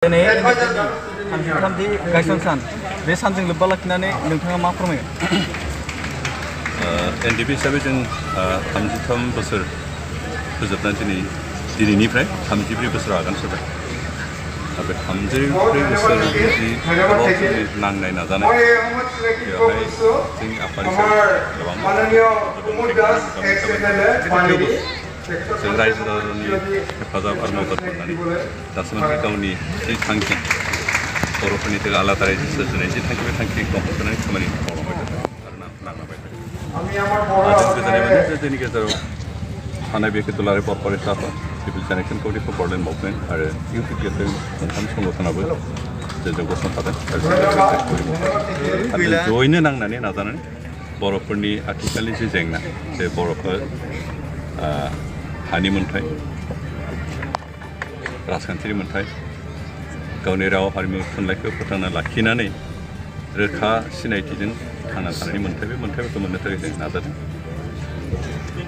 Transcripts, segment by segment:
दिनै थामथि गायसन सान बे सानजों लोब्बा लाखिनानै नोंथाङा मा फोरमायगोन? एनडिपि हिसाबै जों 33 बोसोर फोजोबनानै दिनैनिफ्राय 34 बोसोर आगान सुरबाय। बे 34 बोसोर जि नांनाय नाजानाय बेवहाय जोंनि आफादनिफ्राय गोबां जों रायजो राजानि हेफाजाब आरो मदद मोननानै दासिमबो गावनि जि थांखि बर'फोरनि थाखाय आलादा रायजो सोरजिनाय जि थांखि बे थांखिखौ होसोनानै खामानि मावलांबाय थादों आरो नांलांबाय थादों। जों गोजोननाय मोनो जे जोंनि गेजेराव थानाय बे दुलाराय बर' फरायसा आफाद peoples action committee for Bodoland movement UPPL इउपिपिएल मोनथाम संगठनाबो जोंजों गसंथादों आरो जयैनो नांनानै नाजानानै बर'फोरनि आथिखालनि जि जेंना जे बर'फोर हानि मोन्थाय राजखान्थियारि मोन्थाय गावनि राव हारिमु थुनलाइखौ फोथांना लाखिनानै रोखा सिनायथिजों थांना थानायनि मोन्थाय बे मोन्थायफोरखौ मोननो थाखाय जों नाजादों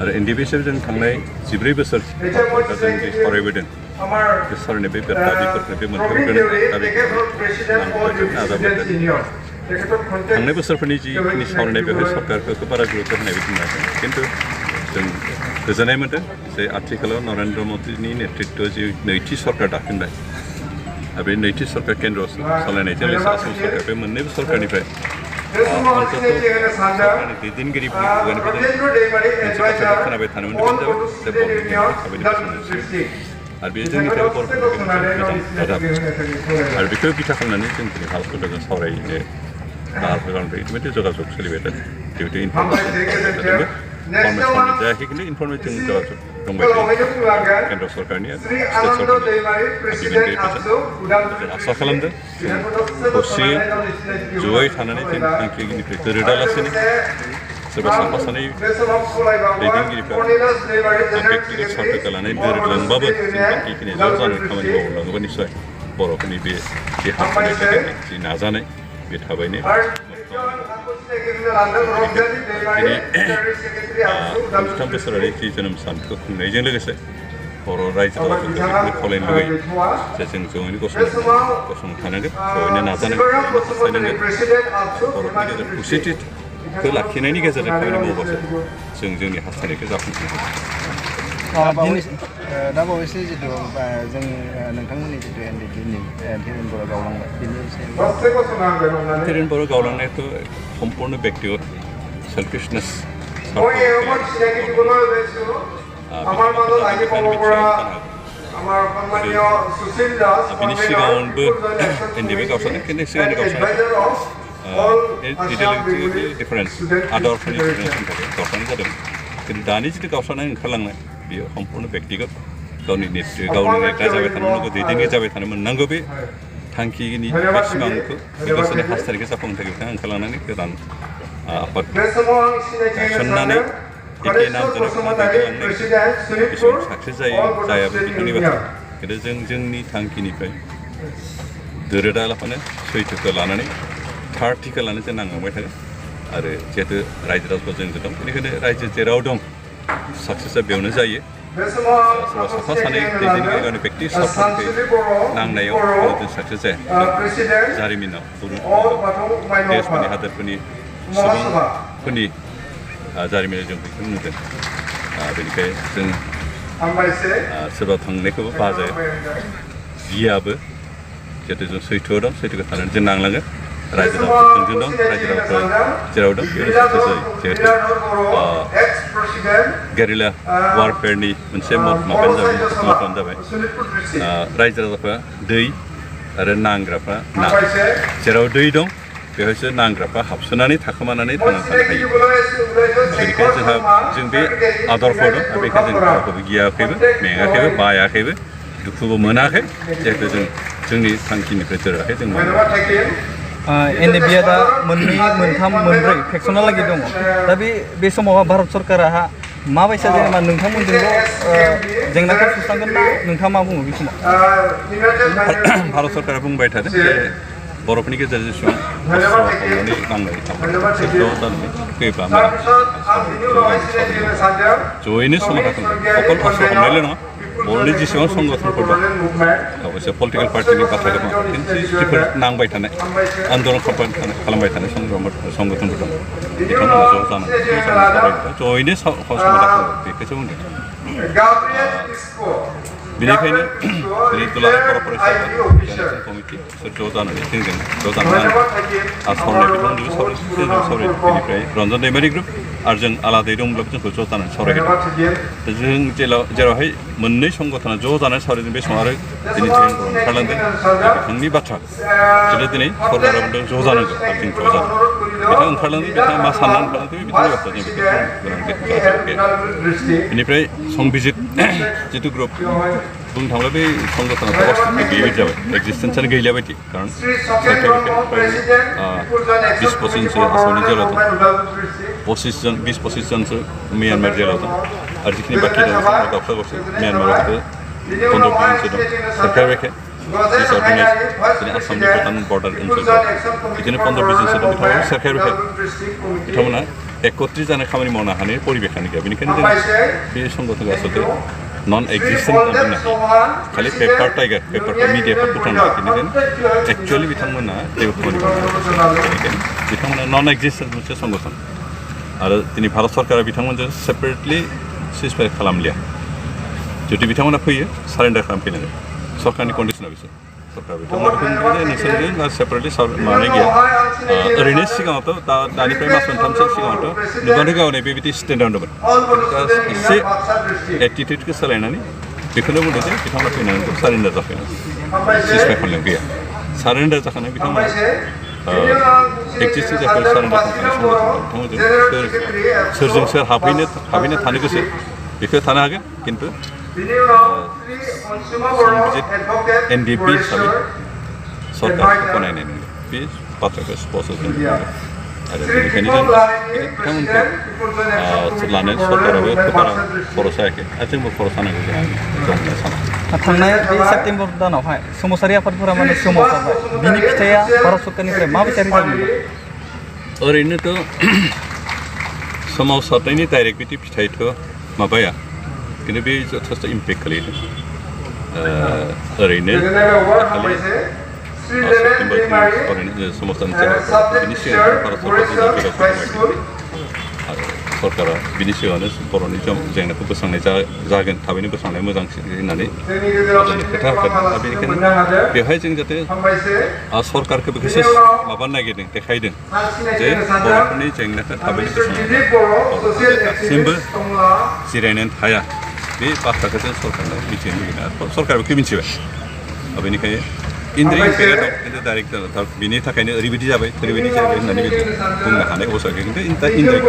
आरो एनडिपि हिसाबै जों थांनाय 14 बोसोर जों जे सावरायबोदों बे सावरायनाय बे दाबिफोरखौ बे मोन्थायफोरखौ नाजाबोदों। थांनाय बोसोरफोरनि जिखिनि सावरायनाय बेवहाय सरकारखौ बारा गुरुत्व होनाय बायदि नुवाखै खिन्थु जों गोजोननाय मोन्दों जे आथिखालाव नरेन्द्र मदिनि नेतृत्वआव जि नैथि सरकार दाफिनबाय आरो बे नैथि सरकार केन्द्र सालायनायजों लोगोसे आसाम सरकार बे मोननैबो सरकारनिफ्राय सरकारनि दैदेनगिरिफोरनि खुगानिफ्राय मोनसे बाथ्राखौ खोनाबाय थानो मोनदों जे बर'नि आरो बे जोंनि थाखाय बर'फोरनि मोजां रादाब आरो बेखौ बिथा खालामनानै जों दिनै भारतफोरजों सावरायनो लाहार फाहार इतिमধ্যে जगाजग सोलिबाय थादों बेबायदि इनफरमेसन जायाखै खिन्थु इनफरमेसन जगाजग दंबाय थायो केन्द्र सरकारनि आरो स्टेट सरकारनि आसा खालामदों जों खौसेयै जयै थानानै जों थांखिनिफ्राय दोरोदालासेनो सोरबा साफा सानै दैदेनगिरिफ्रा बेक्तिगत स्वार्थखौ लानानै दोरोदलांबाबो जों थांखिखिनि ज' जानानै खामानि मावलाङोबा निस्सय बर'फोरनि बे हान्थिनो थाखाय जि नाजानाय बे थाबैनो दिनै 33 बोसोरारि जि जोनोम सानखौ खुंनायजों लोगोसे बर' रायजो राजाफोरखौ बेखौनो खावलायनो लुबैयो जे जों जयैनो गसंथानांगोन जयैनो नाजानांगोन हास्थायनांगोन बर'फोरनि गेजेराव खौसेथिखौ लाखिनायनि गेजेरजों खामानि मावबासो जों जोंनि हास्थायनायखौ जाफुंसार दा बावैसो जिथु जों नोंथांमोननि जिथु एनडिपिनि धीरेन बर' गावलांबाय बेनि धीरेन बर' गावलांनायाथ' सम्पूर्ण व्यक्तिगत सेल्फिशनेस बिनि सिगाङावबो एनडिपि गावस्रानाय खिन्थु सिगांनि गावस्रानाय डिफारेन्स आदरफोरनि डिफारेन्सनि थाखाय गावस्रानाय जादों खिन्थु दानि जिथु गावस्रानाय ओंखारलांनाय बेयो सम्पूर्ण व्यक्तिगत गावनि गावनि नेता जाबाय थानो मोननांगौ दैदेनगिरि जाबाय थानो मोननांगौ बे थांखिनि बे सिमांखौ बे गावसोरनि हास्थायनायखौ जाफुंनो थाखाय बिथाङा ओंखारलांनानै गोदान आफाद गायसननानै एखे नामजों दैदेनलांनाय बेसेबां साक्सेस जायो जायाबो बिथांनि बाथ्रा खिन्थु जों जोंनि थांखिनिफ्राय दोरोदालाफानो सैथोखौ लानानै थारथिखौ लानानै जों नांलांबाय थागोन आरो जिहेतु रायजो राजाफोर जोंजों दं बेनिखायनो रायजो जेराव दं साक्सेसआ बेयावनो जायो सोरबा साफा सानै दैदेनगिरि गावनि बेक्ति स्वार्थनि नांनायाव जों साक्सेस जाया जारिमिनाव देशफोरनि हादोरफोरनि सुबुंफोरनि जारिमिनाव जों बेखौ नुदों बेनिखायनो जों सोरबा थांनायखौबो बाजाया गियाबो जिहेतु जों सैथोआव दं सैथोखौ थानानै जों नांलांगोन रायजो राजाफोर जोंजों दं रायजो राजाफोर जेराव दं बेयावनो साक्सेस जायो जिहेतु गेरिला वारफेयारनि मोनसे मतानो जाबाय रायजो राजाफ्रा दै आरो नांग्राफ्रा ना जेराव दै दं बेवहायसो नांग्राफ्रा हाबसोनानै थाखोमानानै थांनानै थानो हायो बेनिखायनो जों बे आदर्श दं आरो बेखायनो जों रावखौबो गियाखैबो मेङाखैबो बायाखैबो दुखुबो मोनाखै जिहेतु जों जोंनि थांखिनिफ्राय दोराखै जों एनडिपिआ दा मोननै मोनथाम मोनब्रै फेक्सनहालागै दङ दा बे समावहा भारत सरकारा माबायसा जेनेबा नोंथांमोनजोंल' जेंनाखौ सुस्रांगोन ना नोंथाङा मा बुङो बे समाव? भारत सरकारा बुंबाय थादों जे बर'फोरनि गेजेराव जेसेबां हमनानै नांनाय फैयोब्ला जयैनो समाधान अकल अस्त्र हमनायल' नङा बर'नि जेसेबां संगठनफोर दं अबयसे पलिटिकेल पार्टिनि बाथ्रा गोबां खिन्थु जिफोर नांबाय थानाय आन्दलन खालामबाय थानाय संगठनफोर दं बिथांमोना ज' जानानै जयैनो समाधान खालामो बेखौसो बुंदों बेनिखायनो जोंनि दुलाराय बर' फरायसा कमिटि बिसोर ज' जानानै जोंजों ज' जानानै आसामनि बिथांजोंबो सावरायदों बेनिफ्राय रन्जन दैमारि ग्रुप आरो जों आलादायै दंब्लाबो जोंखौ ज' जानानै सावरायगोन जों जेरावहाय मोननै संगठना ज' जानानै सावरायदों बे समाव आरो दिनै जों ओंखारलांदों बिथांनि बाथ्रा बिसोरो दिनै सरकारा बुंदों ज' जानांगौ आरो जों ज' जादों बिथाङा ओंखारलांदों बिथाङा मा साननानै ओंखारलांदों बिथांनि बाथ्रा जों बेखौ बिनिफ्राय संबिजित जिथु ग्रुप बुंनो थाङोब्ला बे संगठना अस्तित्व गैयै जाबाय एक्जिस्टेन्सआनो गैला बायदि कारण 20-25 जनसो आसामनि जेलाव दं 20-25 जनसो म्यानमार जेलाव दं आरो जिखिनि बाखि दं गावसा गावसो म्यानमारावबो 15-20 जनसो दं सोरखार बेखे जेसाव दिनै आसामनि भुटान बर्डार ओनसोलाव बिदिनो 15-20 जनसो दं बिथांमोना सोरखार बेखे बिथांमोना एकत्रित जानाय खामानि मावनो हानाय परिबेखानो गैया बेनिखायनो जों बे संगठनखौ आसलथे नन एक्जिस्टेंट होनना खालि पेपार टाइगार पेपार मिडियाफोर फोथांनो बेनिखायनो एक्चुअलि बिथांमोना जेबो खामानि बेनिखायनो बिथांमोना नन एक्जिस्टेंट मोनसे संगठन आरो दिनै भारत सरकारा बिथांमोनजों सेपारेटलि सिजफायार खालामलिया जुदि बिथांमोना फैयो सारेन्डार खालामफैनांगोन सरकारनि कन्डिसना बिसोर सरकार बिथांमोना बेखौ नोंसोरजों सेपारेटलि माने गैया ओरैनो सिगाङावथ' दानिफ्राय मास मोनथामसो सिगाङावथ' नुबानो गावनाय बेबायदि स्टेन्डार्ड दंमोन एसे एटिटिउडखौ सोलायनानै बेखौनो बुंदों जे बिथांमोना फैनानै सारेन्डार जाफैनांगौ सिजफायार खालामनायाव गैया सारेन्डार जाखानाय बिथांमोना एक्जिस्टिं जायफोर सारेन्डार खालामनाय बिथांमोनजों सोरजों सोर हाबहैनो थानो गोसो बेखौ थानो हागोन खिन्थु NDP हिसाबै सरकारखौ गनायनाय नङा बे बाथ्राखौ स्पष्ट जों आरो बेनिखायनो जों बिथांमोनखौ लानो सरकाराबो बारा खरस जायाखै आरो जोंबो खरस जानांगौ जों साना थांनाय बे सेप्तेम्बर दानावहाय समाजारि आफादफोरा माने सोमावसारबाय बिनि फिथाइया भारत सरकारनिफ्राय माबायदि रिजाल्ट मोनदों ओरैनोथ' सोमावसारनायनि डाइरेक्ट बिदि फिथाइथ' माबाया खिन्थु बे जथेस्थ' इम्पेक्ट खालामदों ओरैनो दाखालि सेप्तेम्बर सोमावसारनाय बिनि सिगां भारत सरकारनि आरो सरकारा बिनि सिगाङावनो बर'नि जेंनाखौ बोस्रांनाय जागोन थाबैनो बोस्रांनाया मोजांसिन होननानै जोंनो खोथा होखादों बेनिखायनो बेवहाय जों जाहाथे सरकारखौ बेखौसो माबानो नागिरदों देखायदों जे बर'फोरनि जेंनाखौ थाबैनो बोस्रांनाय दासिमबो जिरायनानै थाया बे बाथ्राखौ जों सरकारनो मिथिनो लुबैदों आरो सरकारा बेखौ मिथिबाय बेनिखायनो इनडाइरेक्ट इम्पेक्टआ दं खिन्थु डाइरेक्ट बिनि थाखायनो ओरैबायदि जाबाय होननानै बुंनो हानाय अबस्था गैया खिन्थु इनडाइरेक्ट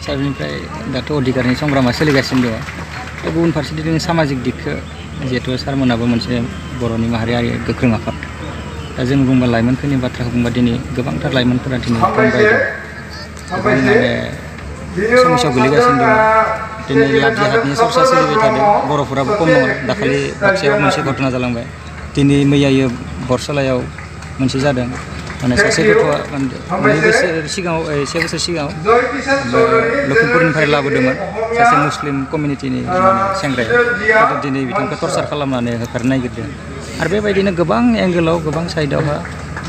सारनिफ्राय दाथ' अधिकारनि संग्रामा सोलिगासिनो दङ गुबुन फारसेथिं सामाजिक दिगखौ जिहेतु सारमोनाबो मोनसे बर'नि माहारियारि गोख्रों आफाद दा जों बुंबा लाइमोनफोरनि बाथ्राखौ बुंबा दिनै गोबांथार लाइमोनफोरा दिनै फंबाय दं गोबां माने समस्यायाव गोलैगासिनो दङ दिनै लाभ जिहादनि सरसा सोलिबाय थादों बर'फोराबो खम नङा दाखालि बाक्सायाव मोनसे घटना जालांबाय दिनै मैयायो बरसलायाव मोनसे जादों माने सासे गथ'आ 2 बोसोर सिगाङाव 1 बोसोर सिगाङाव लखिमपुरनिफ्राय लाबोदोंमोन सासे मुस्लिम कमिउनिटिनि सेंग्राया दिनै बिथांखौ टर्चार खालामनानै होखारनो नागिरदों आरो बेबायदिनो गोबां एंगेलाव गोबां साइडआवहा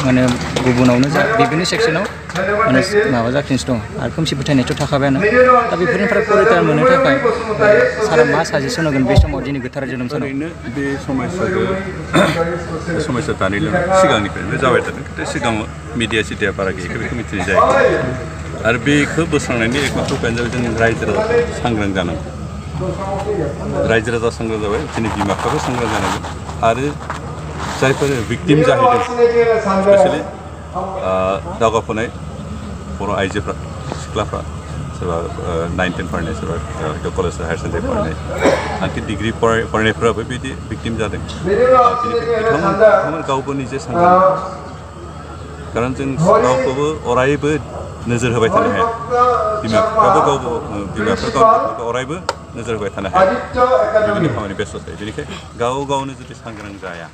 माने गुबुनावनो जा बिभिन्न सेक्सनाव माने माबा जागासिनो दं आरो खोमसि फोथायनायथ' थाखाबायानो दा बेफोरनिफ्राय परित्रान मोननो थाखाय सारा मा साजेसन होगोन बे समाव दिनै गोथार जोनोम सानाव ओरैनो बे समस्या दानिल' सिगांनिफ्रायनो जाबाय थादों खिन्थु सिगाङाव मिडिया बारा गैयैखौ बेखौ मिथिनाय जायाखै आरो बेखौ बोस्रांनायनि एकमात्र उपायानो जाबाय जों रायजो राजा सांग्रां जानांगौ रायजो राजा सांग्रां जाबाय जोंनि बिमा बिफाबो सांग्रां जानांगौ आरो जायफोर भिक्टिम जाहैदों स्पेसियेलि दावगाफुनाय बर' आइजोफ्रा सिख्लाफ्रा सोरबा 9-10 फरायनाय सोरबा कलेज हायार सेकेन्डारि फरायनाय आंखि डिग्री फरायनायफ्राबो बिदि भिक्टिम जादों बिथांमोन गावबो निजे सांग्रां कारण जों गावखौबो अरायबो नोजोर होबाय थानो हाया बिमा बिफाफोरखौ अरायबो नोजोर होबाय थानो हाया बेबायदि खामानि बेस्थ' थायो बेनिखायनो गाव गावनो जुदि सांग्रां जाया